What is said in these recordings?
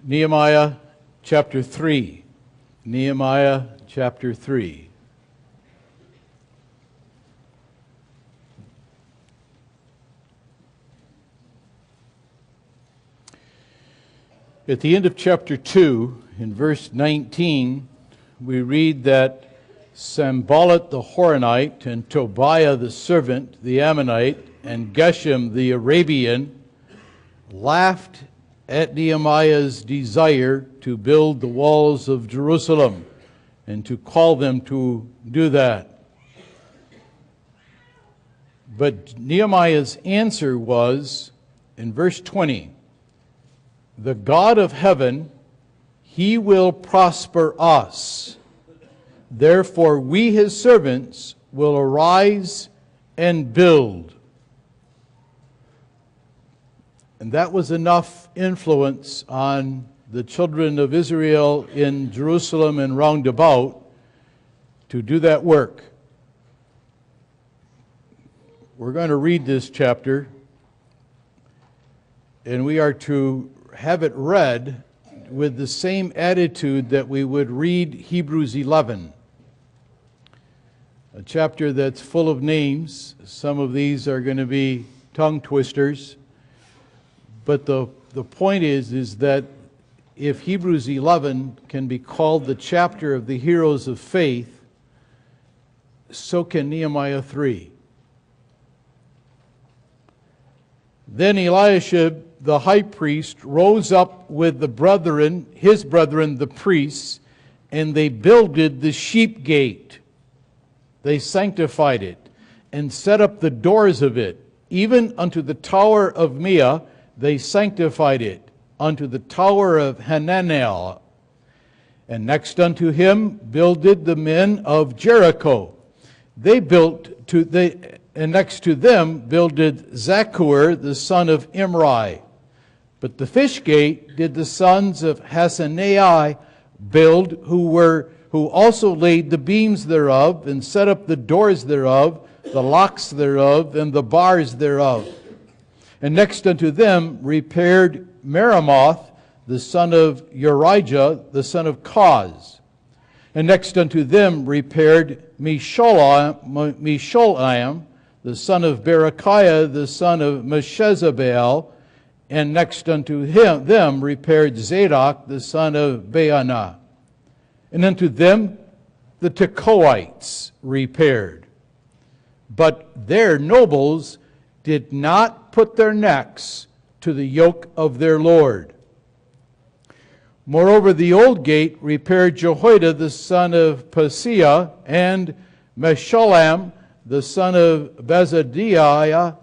Nehemiah chapter 3. Nehemiah chapter 3. At the end of chapter 2, in verse 19, we read that Sanballat the Horonite and Tobiah the servant, the Ammonite, and Geshem the Arabian laughed at Nehemiah's desire to build the walls of Jerusalem and to call them to do that. But Nehemiah's answer was, in verse 20, "The God of heaven, He will prosper us. Therefore we, His servants, will arise and build." And that was enough influence on the children of Israel in Jerusalem and round about to do that work. We're going to read this chapter, and we are to have it read with the same attitude that we would read Hebrews 11, a chapter that's full of names. Some of these are going to be tongue twisters. But the point is that if Hebrews 11 can be called the chapter of the heroes of faith, so can Nehemiah 3. Then Eliashib the high priest rose up with the brethren, his brethren the priests, and they builded the sheep gate. They sanctified it and set up the doors of it, even unto the tower of Meah. They sanctified it unto the tower of Hananel. And next unto him builded the men of Jericho. And next to them builded Zaccur the son of Imri. But the fish gate did the sons of Hasanai build, who also laid the beams thereof, and set up the doors thereof, the locks thereof, and the bars thereof. And next unto them repaired Meremoth, the son of Urijah, the son of Koz. And next unto them repaired Mesholam, the son of Berechiah, the son of Meshezabeel. And next unto them repaired Zadok, the son of Baanah. And unto them the Tekoites repaired. But their nobles did not put their necks to the yoke of their Lord. Moreover, the old gate repaired Jehoiada the son of Paseah, and Meshullam the son of Bezadiah.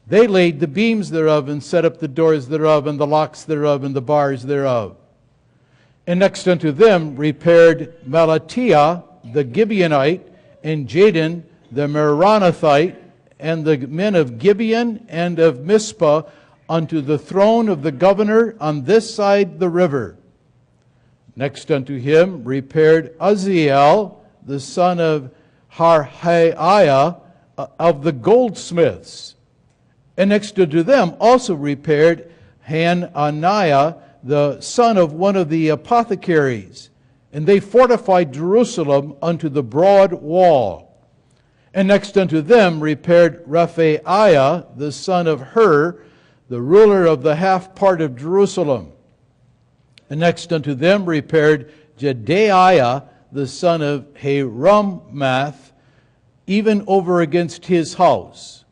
They laid the beams thereof, and set up the doors thereof, and the locks thereof, and the bars thereof. And next unto them repaired Melatiah the Gibeonite, and Jadon the Meronothite, and the men of Gibeon and of Mizpah, unto the throne of the governor on this side the river. Next unto him repaired Uzziel, the son of Harhaiah, of the goldsmiths. And next unto them also repaired Hananiah, the son of one of the apothecaries. And they fortified Jerusalem unto the broad wall. And next unto them repaired Rephaiah, the son of Hur, the ruler of the half part of Jerusalem. And next unto them repaired Jedaiah, the son of Harummath, even over against his house.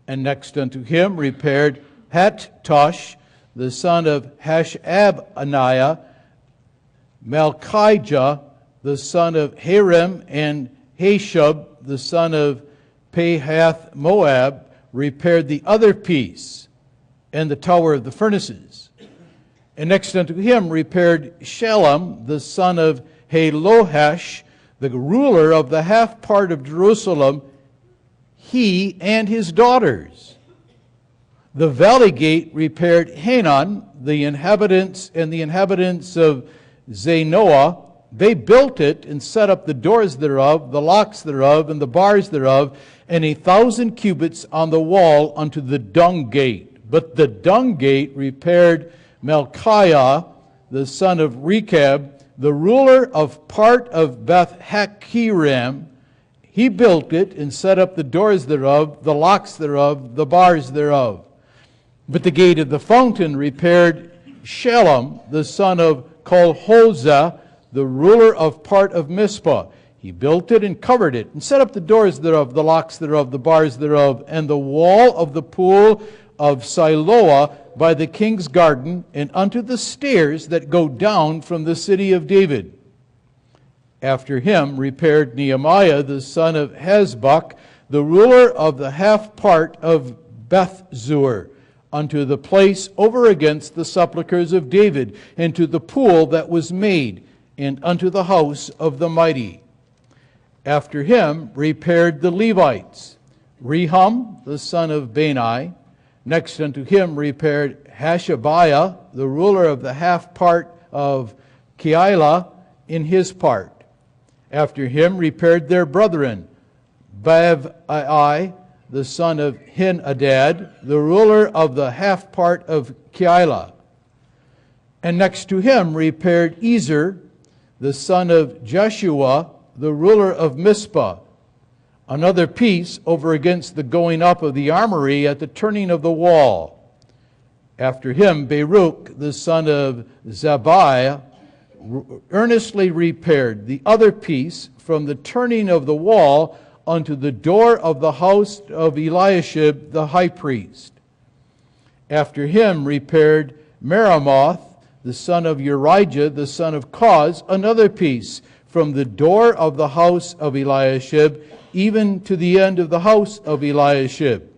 And next unto him repaired Hattush, the son of Hashabaniah, Malchijah, the son of Harim, and Hashub, the son of Pahath Moab, repaired the other piece and the tower of the furnaces. And next unto him repaired Shalom, the son of Halohesh, the ruler of the half part of Jerusalem, he and his daughters. The valley gate repaired Hanan, the inhabitants of Zanoah. They built it and set up the doors thereof, the locks thereof, and the bars thereof, and 1,000 cubits on the wall unto the dung gate. But the dung gate repaired Melchiah, the son of Rechab, the ruler of part of Beth-Hakerem. He built it and set up the doors thereof, the locks thereof, the bars thereof. But the gate of the fountain repaired Shalom, the son of Kolhozeh, the ruler of part of Mizpah. He built it and covered it, and set up the doors thereof, the locks thereof, the bars thereof, and the wall of the pool of Siloah by the king's garden, and unto the stairs that go down from the city of David. After him repaired Nehemiah, the son of Hasbach, the ruler of the half part of Bethzur, unto the place over against the sepulchres of David, and to the pool that was made, and unto the house of the mighty. After him repaired the Levites, Rehum, the son of Bani. Next unto him repaired Hashabiah, the ruler of the half part of Keilah, in his part. After him repaired their brethren, Bavai, the son of Henadad, the ruler of the half part of Keilah. And next to him repaired Ezer, the son of Jeshua, the ruler of Mizpah, another piece over against the going up of the armory at the turning of the wall. After him Baruch, the son of Zabbai, earnestly repaired the other piece from the turning of the wall unto the door of the house of Eliashib the high priest. After him repaired Meremoth, the son of Urijah, the son of Koz, another piece from the door of the house of Eliashib, even to the end of the house of Eliashib.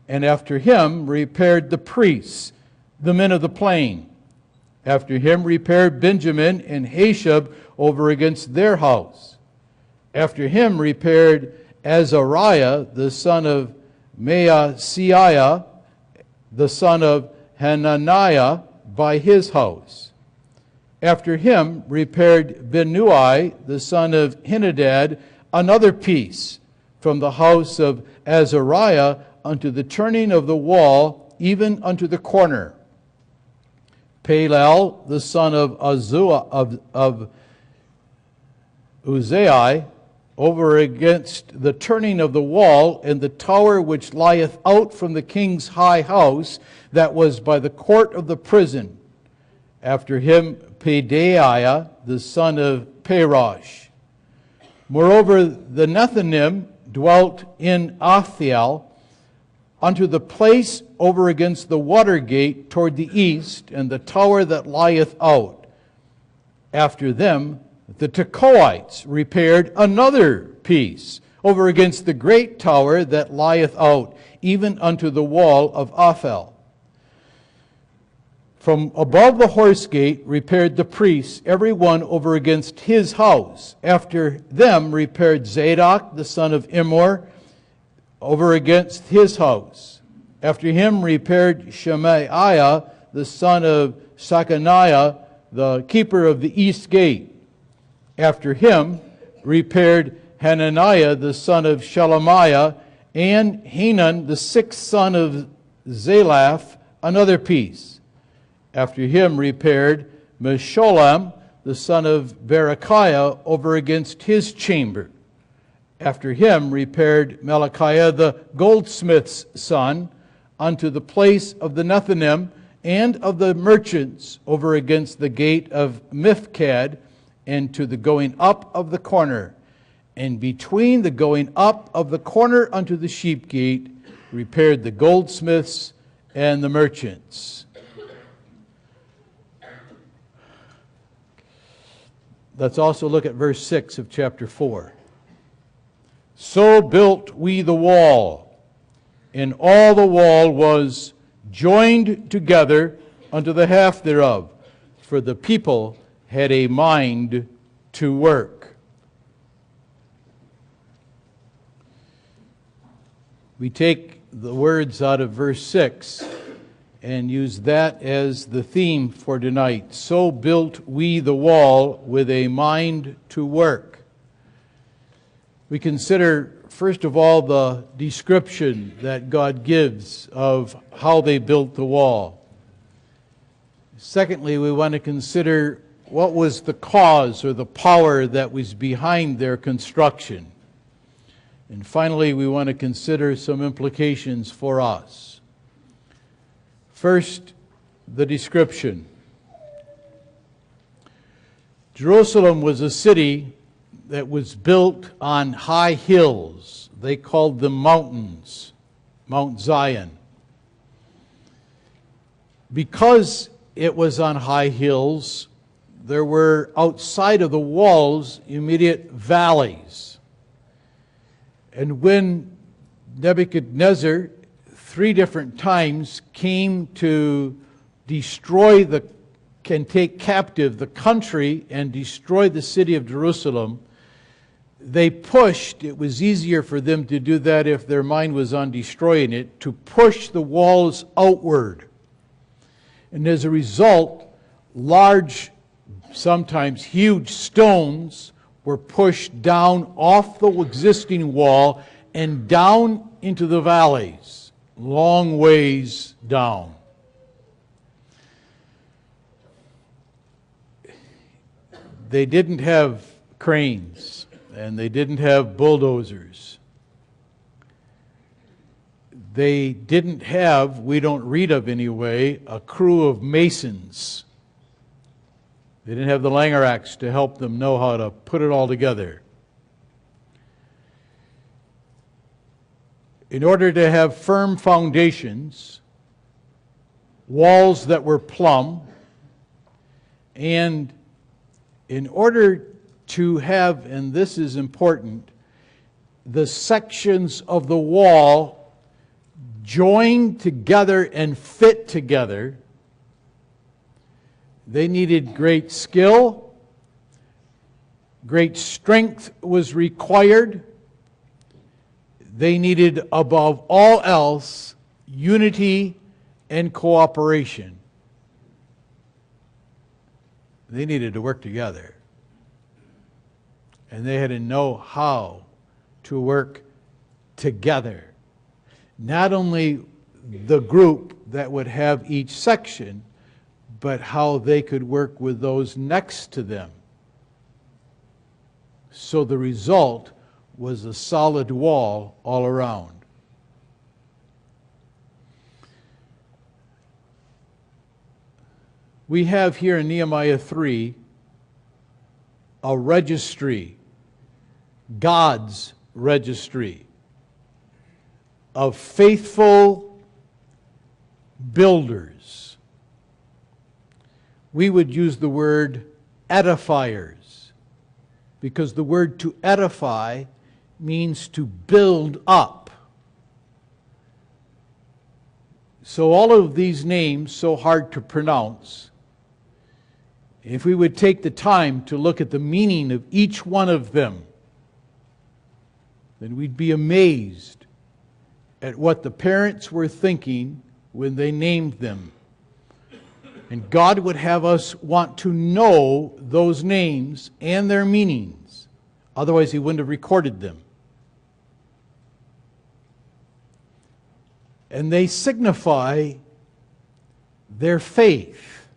And after him repaired the priests, the men of the plain. After him repaired Benjamin and Hashab over against their house. After him repaired Azariah, the son of Maaseiah, the son of Hananiah, by his house. After him repaired Benui, the son of Henadad, another piece from the house of Azariah unto the turning of the wall, even unto the corner. Palel, the son of Uzziah, over against the turning of the wall and the tower which lieth out from the king's high house, that was by the court of the prison. After him Pedaiah, the son of Parosh. Moreover, the Nethinim dwelt in Athiel, unto the place over against the water gate toward the east, and the tower that lieth out. After them the Tekoites repaired another piece over against the great tower that lieth out, even unto the wall of Ophel. From above the horse gate repaired the priests, every one over against his house. After them repaired Zadok, the son of Immer, over against his house. After him repaired Shemaiah, the son of Shechaniah, the keeper of the east gate. After him repaired Hananiah, the son of Shelemiah, and Hanan, the sixth son of Zalaph, another piece. After him repaired Meshullam, the son of Berechiah, over against his chamber. After him repaired Malachiah, the goldsmith's son, unto the place of the Nethinim and of the merchants, over against the gate of Mifkad, and to the going up of the corner. And between the going up of the corner unto the sheep gate repaired the goldsmiths and the merchants. Let's also look at verse 6 of chapter 4. So built we the wall, and all the wall was joined together unto the half thereof, for the people had a mind to work. We take the words out of verse 6 and use that as the theme for tonight. So built we the wall with a mind to work. We consider, first of all, the description that God gives of how they built the wall. Secondly, we want to consider what was the cause or the power that was behind their construction. And finally, we want to consider some implications for us. First, the description. Jerusalem was a city that was built on high hills. They called them mountains, Mount Zion. Because it was on high hills, there were outside of the walls immediate valleys. And when Nebuchadnezzar 3 different times came to destroy and take captive the country and destroy the city of Jerusalem, they pushed, it was easier for them to do that if their mind was on destroying it, to push the walls outward. And as a result, large, sometimes huge stones were pushed down off the existing wall and down into the valleys, long ways down. They didn't have cranes, and they didn't have bulldozers. They didn't have, we don't read of anyway, a crew of masons. They didn't have the Langeracks to help them know how to put it all together. In order to have firm foundations, walls that were plumb, and in order to have, and this is important, the sections of the wall joined together and fit together, they needed great skill, great strength was required. They needed, above all else, unity and cooperation. They needed to work together. And they had to know how to work together. Not only the group that would have each section, but how they could work with those next to them. So the result was a solid wall all around. We have here in Nehemiah 3 a registry, God's registry of faithful builders. We would use the word edifiers, because the word to edify means to build up. So all of these names, so hard to pronounce, if we would take the time to look at the meaning of each one of them, then we'd be amazed at what the parents were thinking when they named them. And God would have us want to know those names and their meanings. Otherwise, He wouldn't have recorded them. And they signify their faith.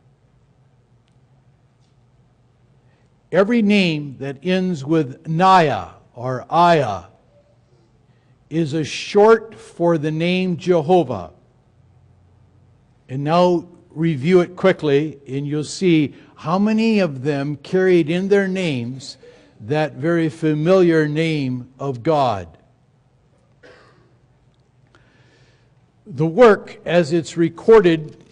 Every name that ends with Naya or Aya is a short for the name Jehovah. And now review it quickly, and you'll see how many of them carried in their names that very familiar name of God. The work, as it's recorded,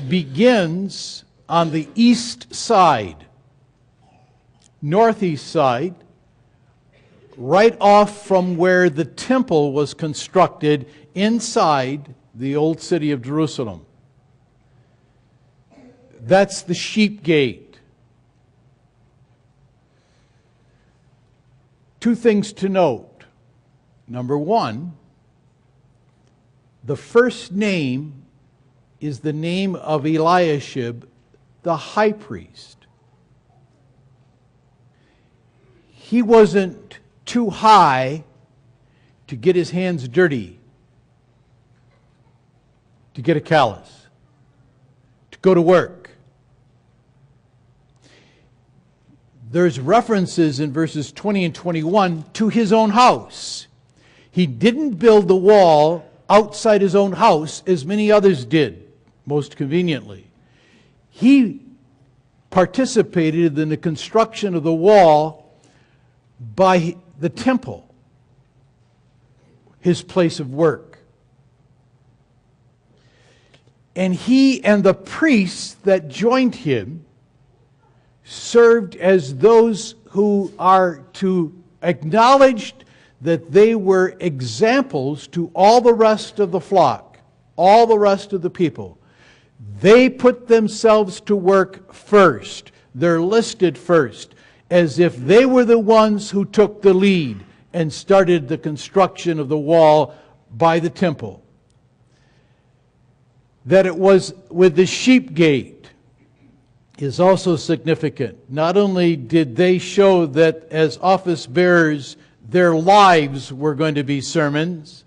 begins on the east side, northeast side, right off from where the temple was constructed inside the old city of Jerusalem. That's the sheep gate. 2 things to note. Number 1, the first name is the name of Eliashib, the high priest. He wasn't too high to get his hands dirty, to get a callus, to go to work. There's references in verses 20 and 21 to his own house. He didn't build the wall outside his own house as many others did, most conveniently. He participated in the construction of the wall by the temple, his place of work. And he and the priests that joined him served as those who are to acknowledge that they were examples to all the rest of the flock, all the rest of the people. They put themselves to work first. They're listed first, as if they were the ones who took the lead and started the construction of the wall by the temple. That it was with the sheep gate is also significant. Not only did they show that as office bearers their lives were going to be sermons,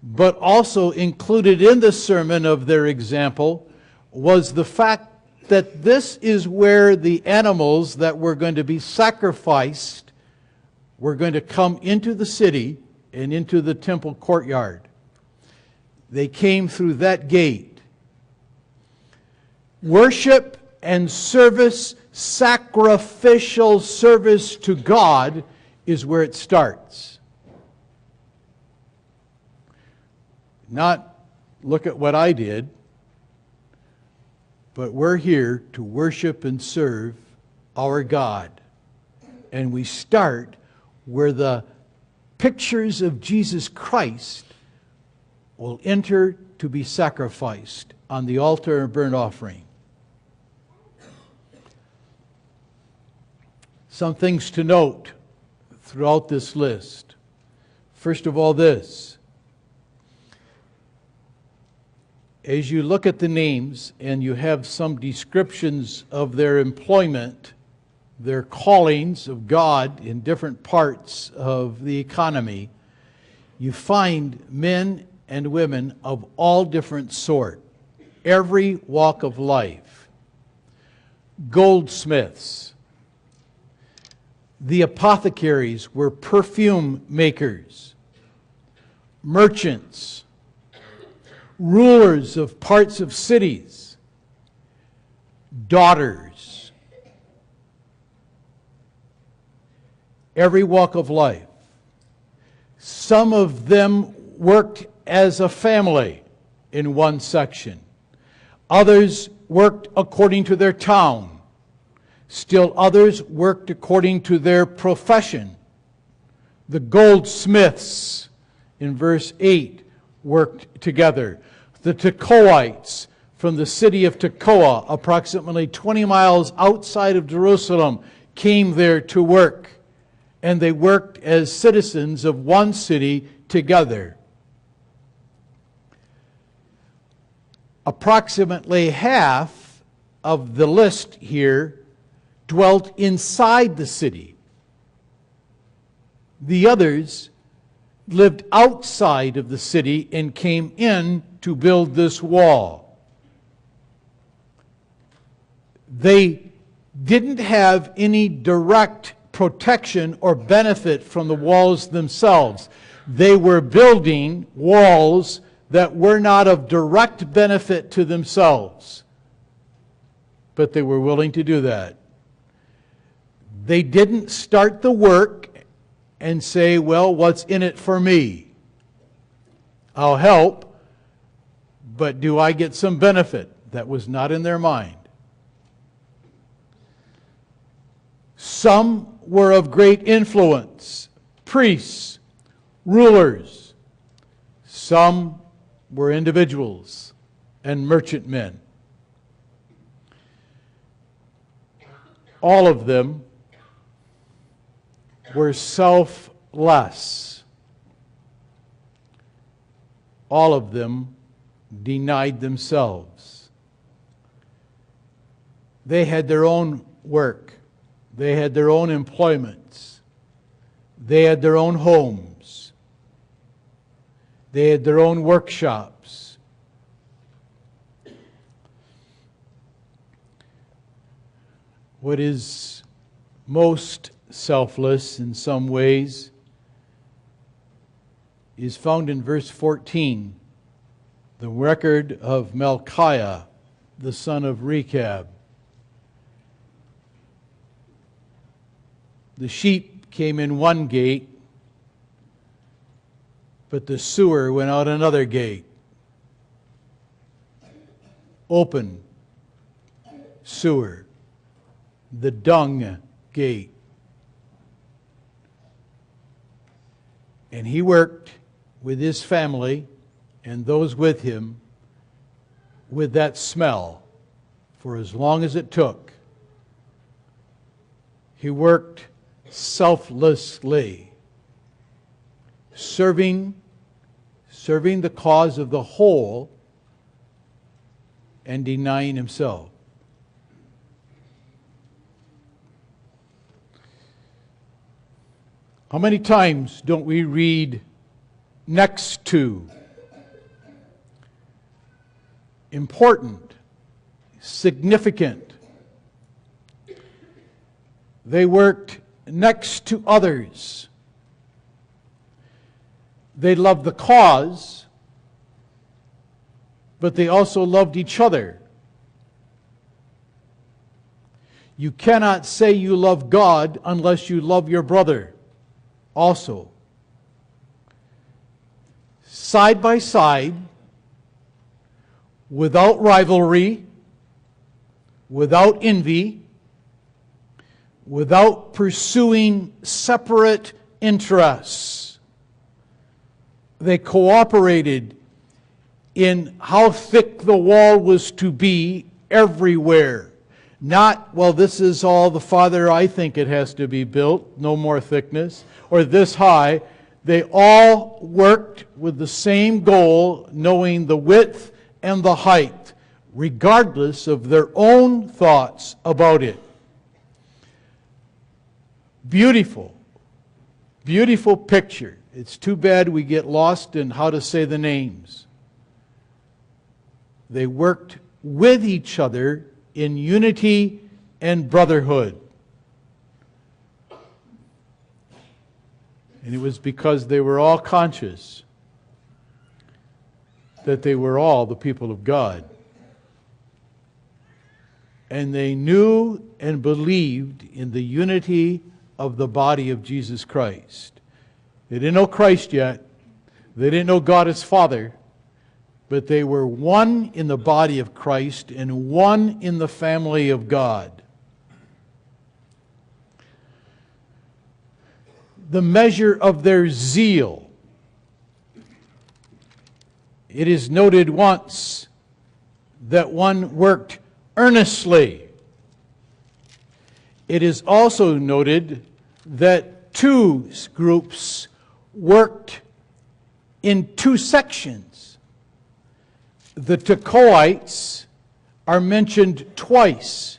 but also included in the sermon of their example was the fact that this is where the animals that were going to be sacrificed were going to come into the city and into the temple courtyard. They came through that gate. Worship and service, sacrificial service to God, is where it starts. Not look at what I did, but we're here to worship and serve our God. And we start where the pictures of Jesus Christ will enter to be sacrificed on the altar of burnt offering. Some things to note throughout this list. First of all, this. As you look at the names and you have some descriptions of their employment, their callings of God in different parts of the economy, you find men and women of all different sort, every walk of life. Goldsmiths. The apothecaries were perfume makers, merchants, rulers of parts of cities, daughters. Every walk of life. Some of them worked as a family in one section. Others worked according to their town. Still others worked according to their profession. The goldsmiths, in verse 8, worked together. The Tekoites from the city of Tekoa, approximately 20 miles outside of Jerusalem, came there to work. And they worked as citizens of one city together. Approximately half of the list here dwelt inside the city. The others lived outside of the city and came in to build this wall. They didn't have any direct protection or benefit from the walls themselves. They were building walls that were not of direct benefit to themselves, but they were willing to do that. They didn't start the work and say, well, what's in it for me? I'll help, but do I get some benefit? That was not in their mind. Some were of great influence, priests, rulers. Some were individuals and merchantmen. All of them were selfless. All of them denied themselves. They had their own work. They had their own employments. They had their own homes. They had their own workshops. what is most selfless in some ways is found in verse 14, the record of Melchiah, the son of Rechab. The sheep came in one gate, but the sewer went out another gate. Open sewer, the dung gate. And he worked with his family and those with him with that smell for as long as it took. He worked selflessly, serving the cause of the whole and denying himself. How many times don't we read next to? Important, significant. They worked next to others. They loved the cause, but they also loved each other. You cannot say you love God unless you love your brother also. Side by side, without rivalry, without envy, without pursuing separate interests. They cooperated in how thick the wall was to be everywhere. Not, well, this is all the farther I think it has to be built, no more thickness, or this high. They all worked with the same goal, knowing the width and the height, regardless of their own thoughts about it. Beautiful, beautiful picture. It's too bad we get lost in how to say the names. They worked with each other in unity and brotherhood. And it was because they were all conscious that they were all the people of God. And they knew and believed in the unity of the body of Jesus Christ. They didn't know Christ yet. They didn't know God as Father. But they were one in the body of Christ and one in the family of God. The measure of their zeal. It is noted once that one worked earnestly. It is also noted that two groups worked in two sections. The Tekoites are mentioned twice.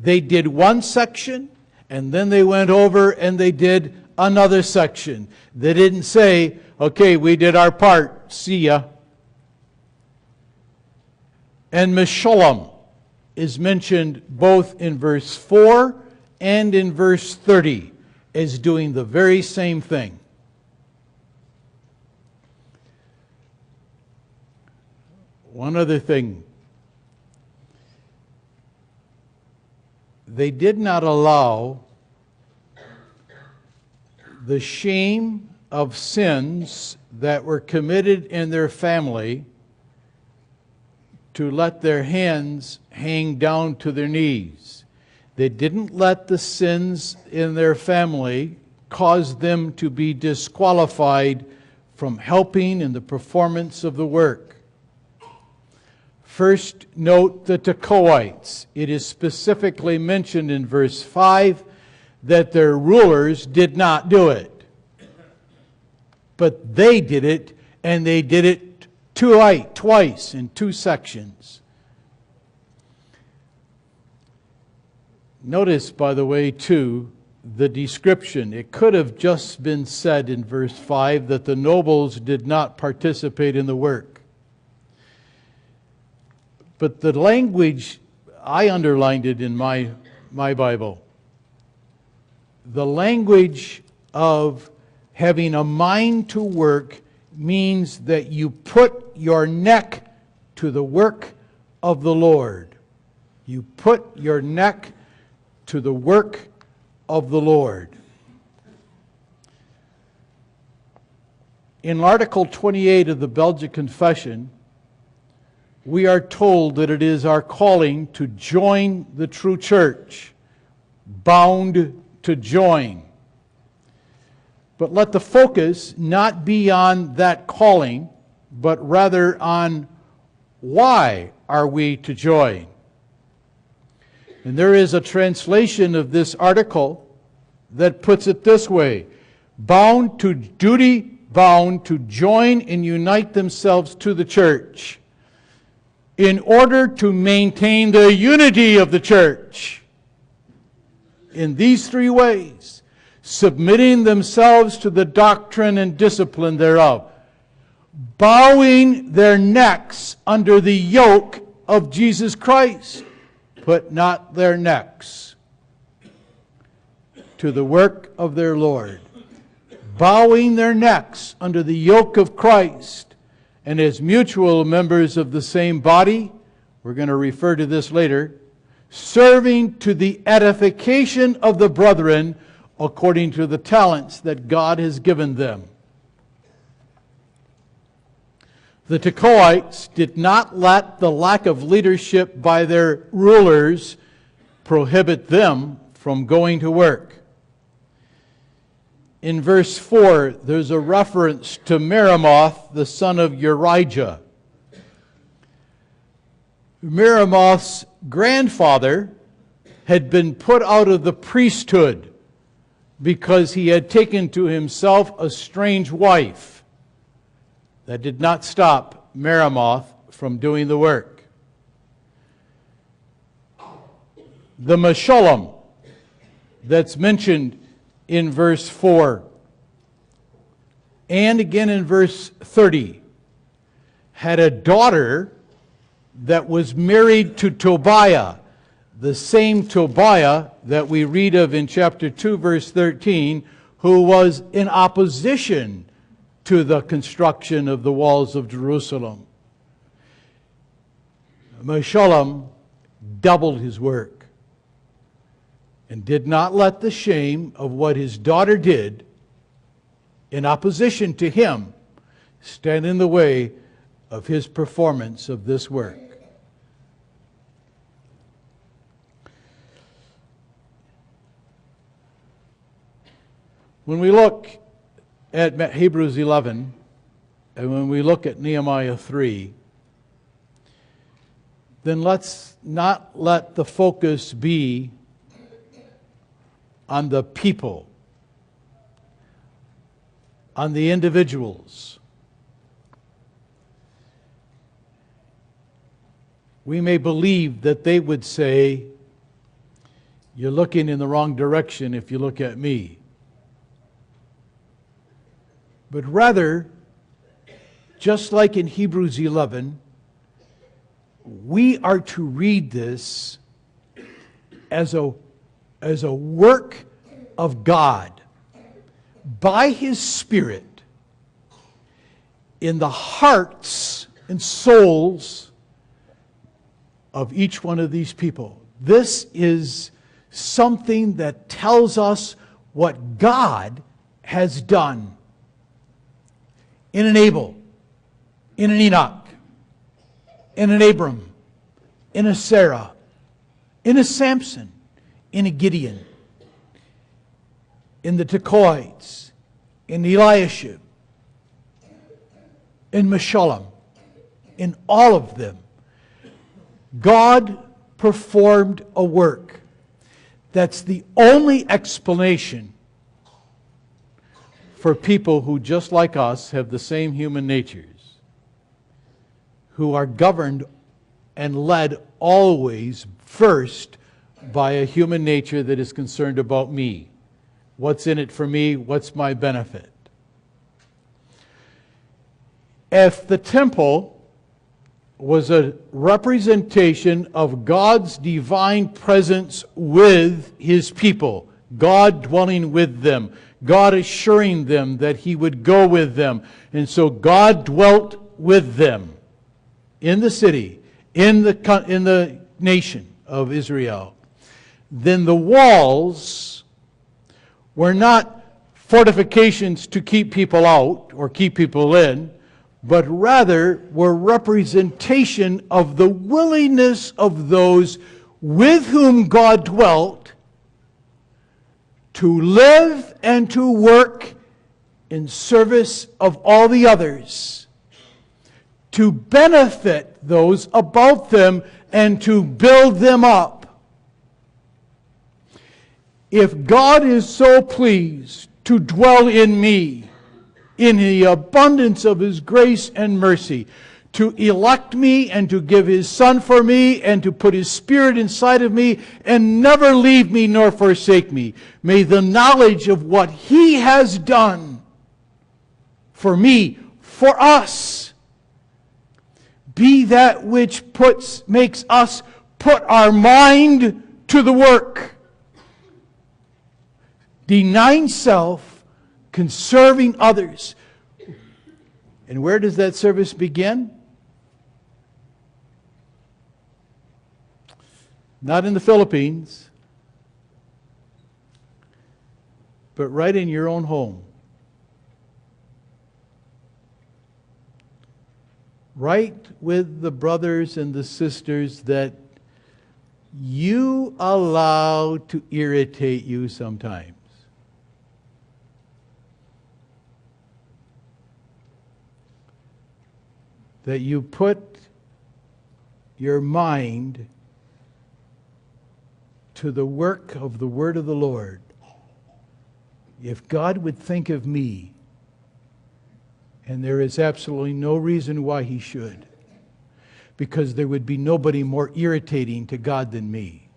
They did one section, and then they went over and they did another section. They didn't say, okay, we did our part, see ya. And Meshullam is mentioned both in verse 4 and in verse 30 as doing the very same thing. One other thing. They did not allow the shame of sins that were committed in their family to let their hands hang down to their knees. They didn't let the sins in their family cause them to be disqualified from helping in the performance of the work. First, note the Tekoites. It is specifically mentioned in verse 5 that their rulers did not do it. But they did it, and they did it twice in two sections. Notice, by the way, too, the description. It could have just been said in verse 5 that the nobles did not participate in the work. But the language, I underlined it in my my Bible. The language of having a mind to work means that you put your neck to the work of the Lord. You put your neck to the work of the Lord. In Article 28 of the Belgic Confession, we are told that it is our calling to join the true church, bound to join. But let the focus not be on that calling, but rather on why are we to join. And there is a translation of this article that puts it this way: bound to duty, bound to join and unite themselves to the church in order to maintain the unity of the church in these three ways: submitting themselves to the doctrine and discipline thereof, bowing their necks under the yoke of Jesus Christ, but not their necks to the work of their Lord, bowing their necks under the yoke of Christ, and as mutual members of the same body, we're going to refer to this later, serving to the edification of the brethren according to the talents that God has given them. The Tekoites did not let the lack of leadership by their rulers prohibit them from going to work. In verse 4, there's a reference to Meremoth, the son of Urijah. Meremoth's grandfather had been put out of the priesthood because he had taken to himself a strange wife. That did not stop Meremoth from doing the work. The Meshullam that's mentioned in verse 4 and again in verse 30 had a daughter that was married to Tobiah, the same Tobiah that we read of in chapter 2 verse 13, who was in opposition to the construction of the walls of Jerusalem. Meshullam doubled his work and did not let the shame of what his daughter did in opposition to him stand in the way of his performance of this work. When we look at Hebrews 11 and when we look at Nehemiah 3, then let's not let the focus be on the people, on the individuals. We may believe that they would say, "You're looking in the wrong direction if you look at me." But rather, just like in Hebrews 11, we are to read this as a work of God by His Spirit in the hearts and souls of each one of these people. This is something that tells us what God has done in an Abel, in an Enoch, in an Abram, in a Sarah, in a Samson, in a Gideon, in the Tekoites, in Eliashib, in Meshullam, in all of them. God performed a work that's the only explanation for people who, just like us, have the same human natures, who are governed and led always first by a human nature that is concerned about me. What's in it for me? What's my benefit? If the temple was a representation of God's divine presence with His people. God dwelling with them. God assuring them that He would go with them. And so God dwelt with them in the city, in the nation of Israel. Then the walls were not fortifications to keep people out or keep people in, but rather were representation of the willingness of those with whom God dwelt to live and to work in service of all the others, to benefit those about them and to build them up. If God is so pleased to dwell in me, in the abundance of His grace and mercy, to elect me and to give His Son for me and to put His Spirit inside of me and never leave me nor forsake me, may the knowledge of what He has done for me, for us, be that which makes us put our mind to the work, denying self, conserving others. And where does that service begin? Not in the Philippines, but right in your own home. Right with the brothers and the sisters that you allow to irritate you sometimes. That you put your mind to the work of the word of the Lord. If God would think of me, and there is absolutely no reason why He should, because there would be nobody more irritating to God than me,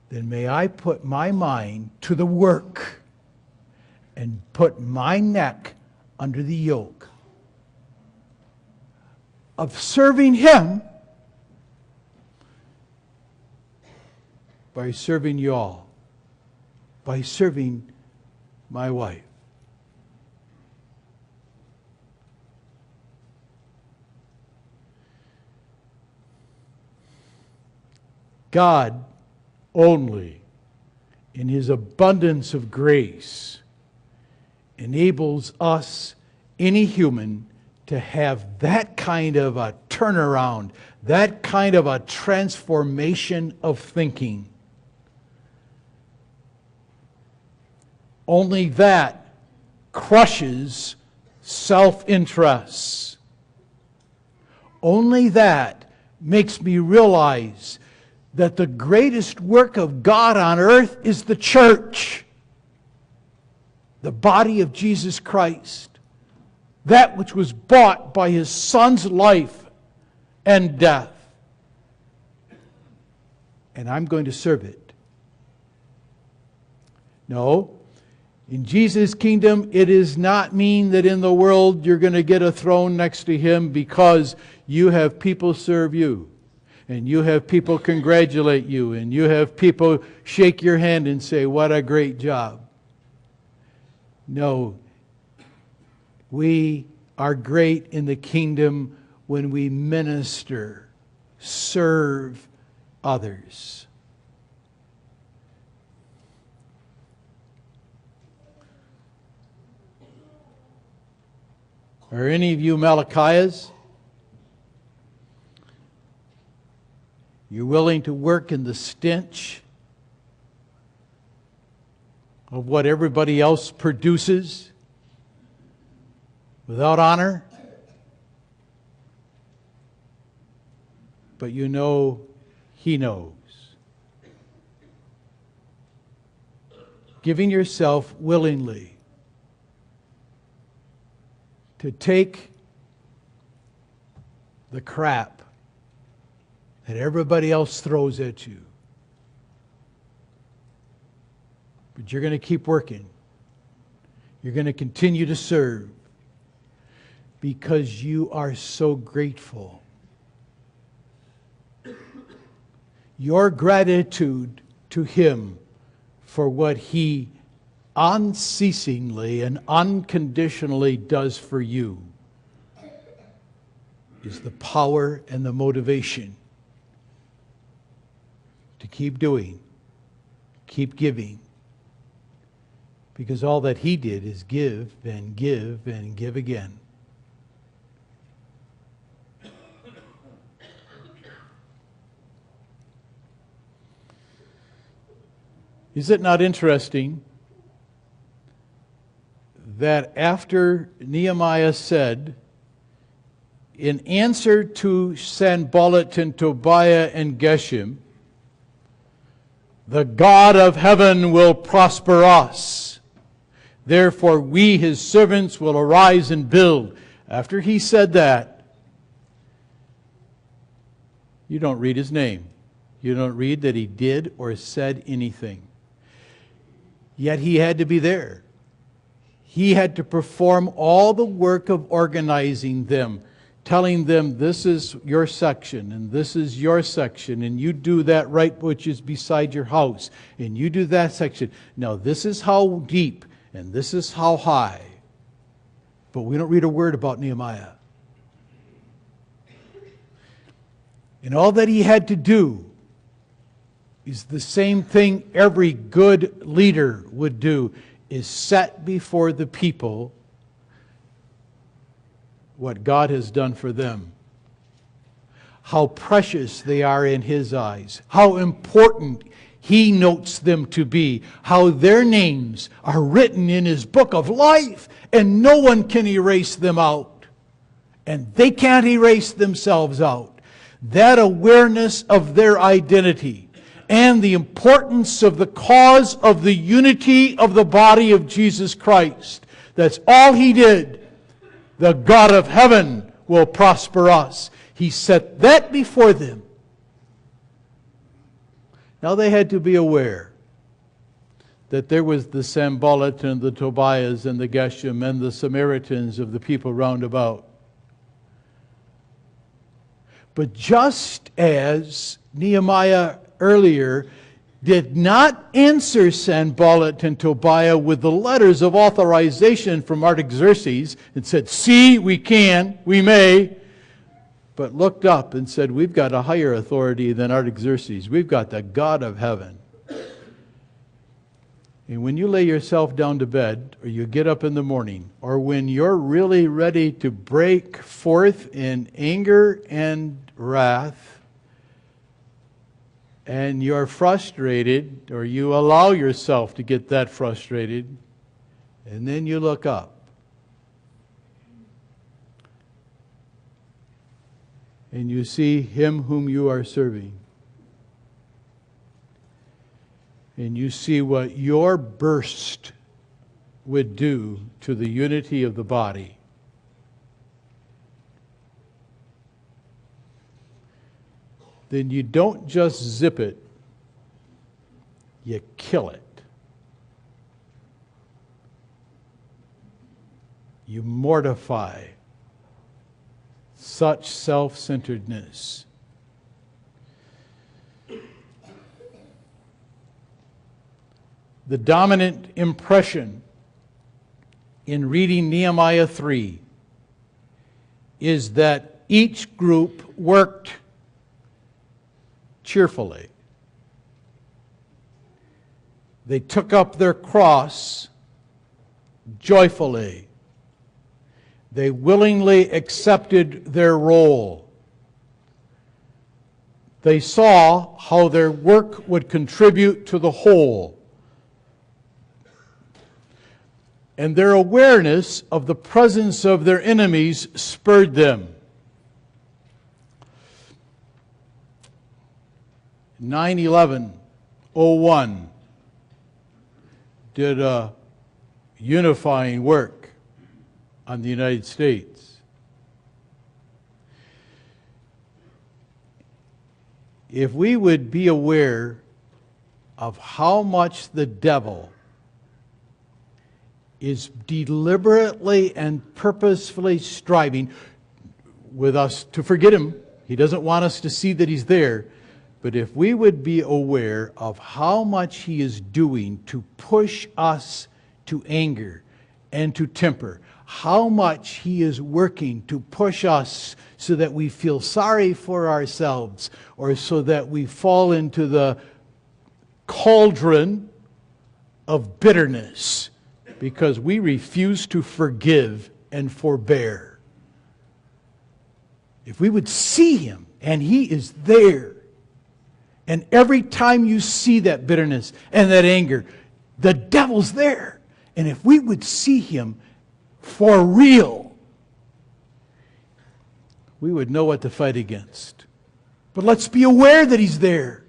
then may I put my mind to the work and put my neck under the yoke of serving Him by serving you all, by serving my wife. God only, in His abundance of grace, enables us, any human, to have that kind of a turnaround, that kind of a transformation of thinking. Only that crushes self-interest. Only that makes me realize that the greatest work of God on earth is the church, the body of Jesus Christ. That which was bought by His Son's life and death. And I'm going to serve it. No, in Jesus' kingdom, it does not mean that in the world you're going to get a throne next to Him because you have people serve you. And you have people congratulate you. And you have people shake your hand and say, what a great job. No. We are great in the kingdom when we minister, serve others. Are any of you Malachias? You're willing to work in the stench of what everybody else produces without honor? But you know He knows. Giving yourself willingly to take the crap that everybody else throws at you. But you're going to keep working. You're going to continue to serve. because you are so grateful. Your gratitude to Him for what He unceasingly and unconditionally does for you is the power and the motivation to keep doing, keep giving, because all that He did is give and give and give again. Is it not interesting that after Nehemiah said, in answer to Sanballat and Tobiah and Geshem, the God of heaven will prosper us. Therefore we, His servants, will arise and build. After he said that, you don't read his name. You don't read that he did or said anything. Yet he had to be there. He had to perform all the work of organizing them, telling them, this is your section, and this is your section, and you do that right which is beside your house, and you do that section. Now this is how deep, and this is how high. But we don't read a word about Nehemiah. And all that he had to do is the same thing every good leader would do, is set before the people what God has done for them. How precious they are in His eyes. How important He notes them to be. How their names are written in His book of life and no one can erase them out. And they can't erase themselves out. That awareness of their identity and the importance of the cause of the unity of the body of Jesus Christ. That's all He did. The God of heaven will prosper us. He set that before them. Now they had to be aware that there was the Sanballat and the Tobias and the Geshem and the Samaritans of the people round about. But just as Nehemiah earlier did not answer Sanballat and Tobiah with the letters of authorization from Artaxerxes and said, see, we can, we may, but looked up and said, we've got a higher authority than Artaxerxes. We've got the God of heaven. And when you lay yourself down to bed, or you get up in the morning, or when you're really ready to break forth in anger and wrath, and you're frustrated, or you allow yourself to get that frustrated, and then you look up, and you see Him whom you are serving, and you see what your burst would do to the unity of the body, then you don't just zip it, you kill it. You mortify such self-centeredness. The dominant impression in reading Nehemiah 3 is that each group worked cheerfully. They took up their cross joyfully. They willingly accepted their role. They saw how their work would contribute to the whole. And their awareness of the presence of their enemies spurred them. 9/11/01 did a unifying work on the United States. If we would be aware of how much the devil is deliberately and purposefully striving with us to forget Him. He doesn't want us to see that He's there. But if we would be aware of how much He is doing to push us to anger and to temper, how much He is working to push us so that we feel sorry for ourselves, or so that we fall into the cauldron of bitterness because we refuse to forgive and forbear. If we would see Him, and He is there, and every time you see that bitterness and that anger, the devil's there. And if we would see Him for real, we would know what to fight against. But let's be aware that He's there.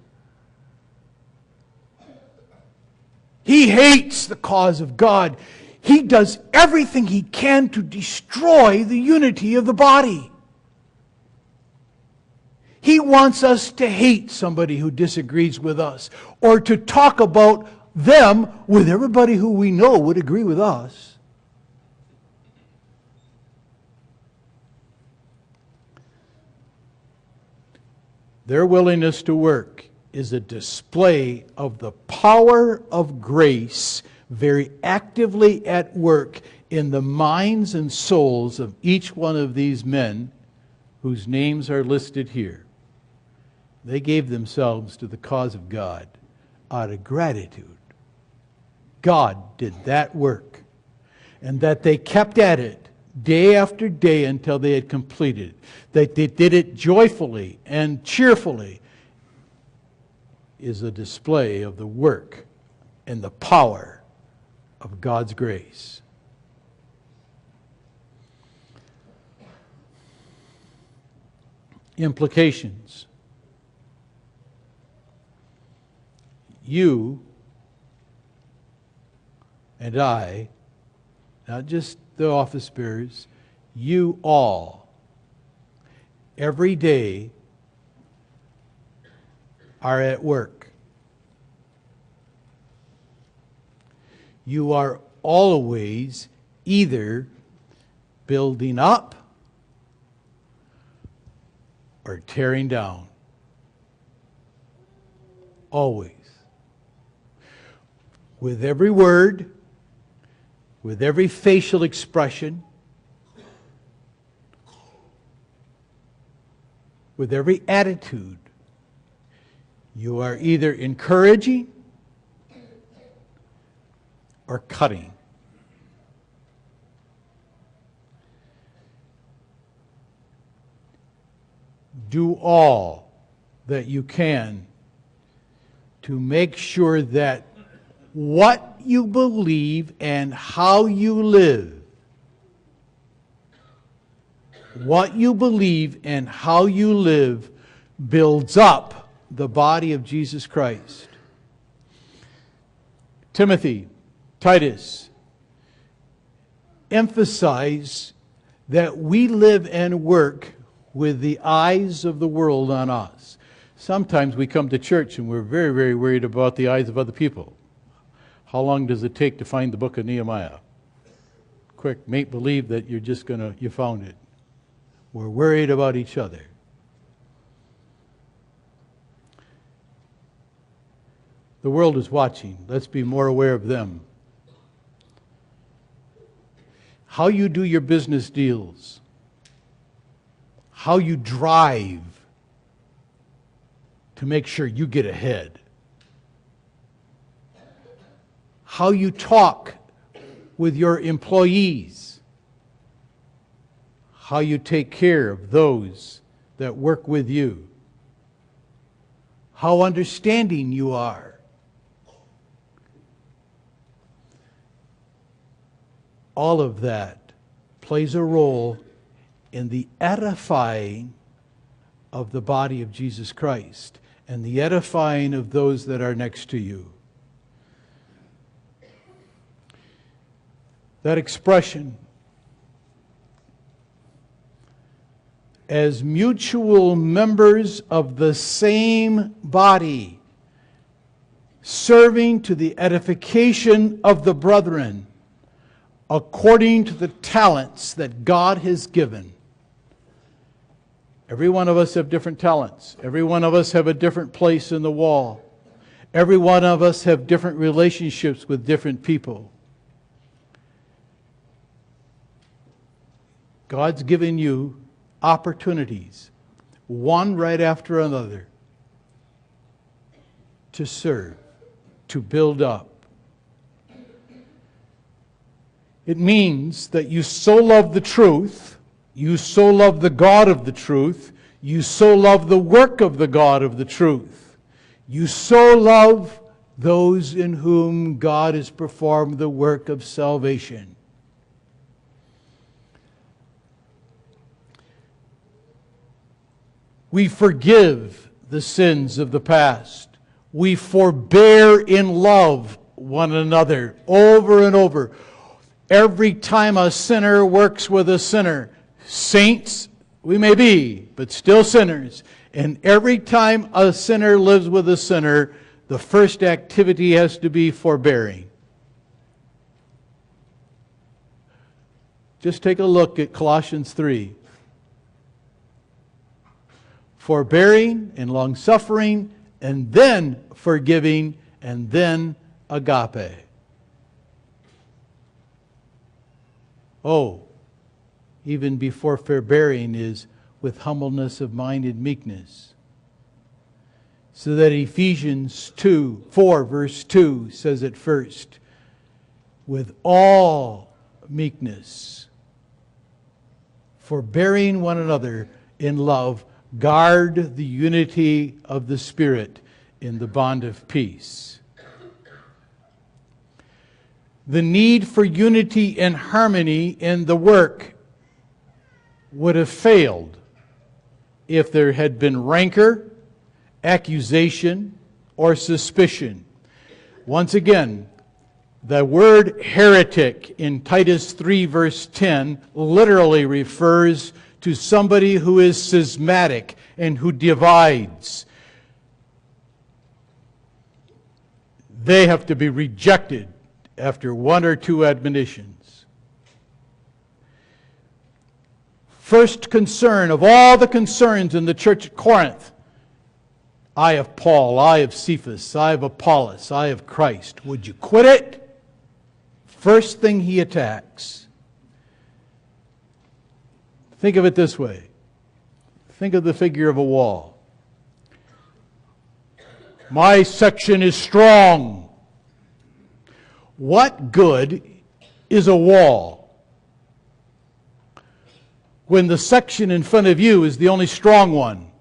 He hates the cause of God. He does everything he can to destroy the unity of the body. He wants us to hate somebody who disagrees with us, or to talk about them with everybody who we know would agree with us. Their willingness to work is a display of the power of grace very actively at work in the minds and souls of each one of these men whose names are listed here. They gave themselves to the cause of God out of gratitude. God did that work, and that they kept at it day after day until they had completed it. That they did it joyfully and cheerfully is a display of the work and the power of God's grace. Implications. You and I, not just the office bearers, you all, every day are at work. You are always either building up or tearing down. Always. With every word, with every facial expression, with every attitude, you are either encouraging or cutting. Do all that you can to make sure that what you believe and how you live, builds up the body of Jesus Christ. Timothy, Titus, emphasize that we live and work with the eyes of the world on us. Sometimes we come to church and we're very, very worried about the eyes of other people. How long does it take to find the book of Nehemiah? Quick, make believe that you found it. We're worried about each other. The world is watching. Let's be more aware of them. How you do your business deals, how you drive to make sure you get ahead, how you talk with your employees, how you take care of those that work with you, how understanding you are. All of that plays a role in the edifying of the body of Jesus Christ and the edifying of those that are next to you. That expression, as mutual members of the same body, serving to the edification of the brethren, according to the talents that God has given. Every one of us have different talents. Every one of us have a different place in the wall. Every one of us have different relationships with different people. God's given you opportunities, one right after another, to serve, to build up. It means that you so love the truth, you so love the God of the truth, you so love the work of the God of the truth, you so love those in whom God has performed the work of salvation. We forgive the sins of the past. We forbear in love one another over and over. Every time a sinner works with a sinner, saints we may be, but still sinners. And every time a sinner lives with a sinner, the first activity has to be forbearing. Just take a look at Colossians 3. Forbearing and long-suffering, and then forgiving, and then agape. Oh, even before forbearing is with humbleness of mind and meekness. So that Ephesians 4 verse 2 says it first, with all meekness, forbearing one another in love, guard the unity of the Spirit in the bond of peace. The need for unity and harmony in the work would have failed if there had been rancor, accusation, or suspicion. Once again, the word heretic in Titus 3 verse 10 literally refers to somebody who is schismatic and who divides. They have to be rejected after one or two admonitions. First concern of all the concerns in the church at Corinth: I of Paul, I of Cephas, I of Apollos, I of Christ. Would you quit it? First thing he attacks. Think of it this way. Think of the figure of a wall. My section is strong. What good is a wall when the section in front of you is the only strong one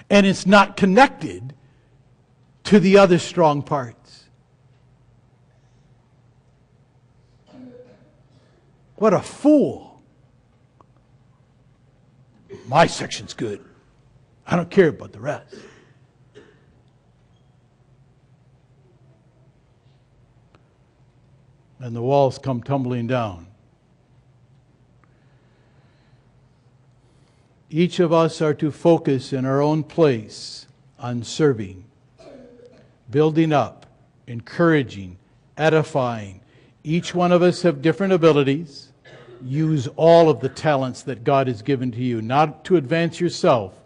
and it's not connected to the other strong parts? What a fool. My section's good. I don't care about the rest. And the walls come tumbling down. Each of us are to focus in our own place on serving, building up, encouraging, edifying. Each one of us have different abilities. Use all of the talents that God has given to you, not to advance yourself,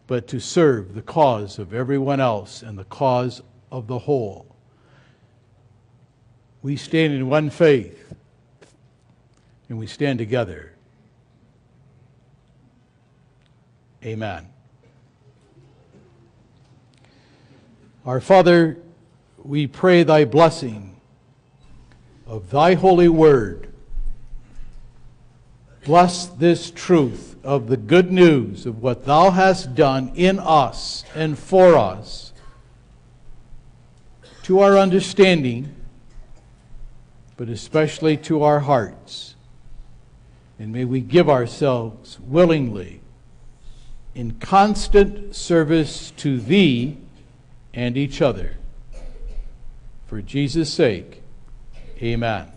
but to serve the cause of everyone else and the cause of the whole. We stand in one faith, and we stand together. Amen. Our Father, we pray thy blessing of thy holy word. Bless this truth of the good news of what thou hast done in us and for us, to our understanding, but especially to our hearts. And may we give ourselves willingly in constant service to thee and each other. For Jesus' sake, amen.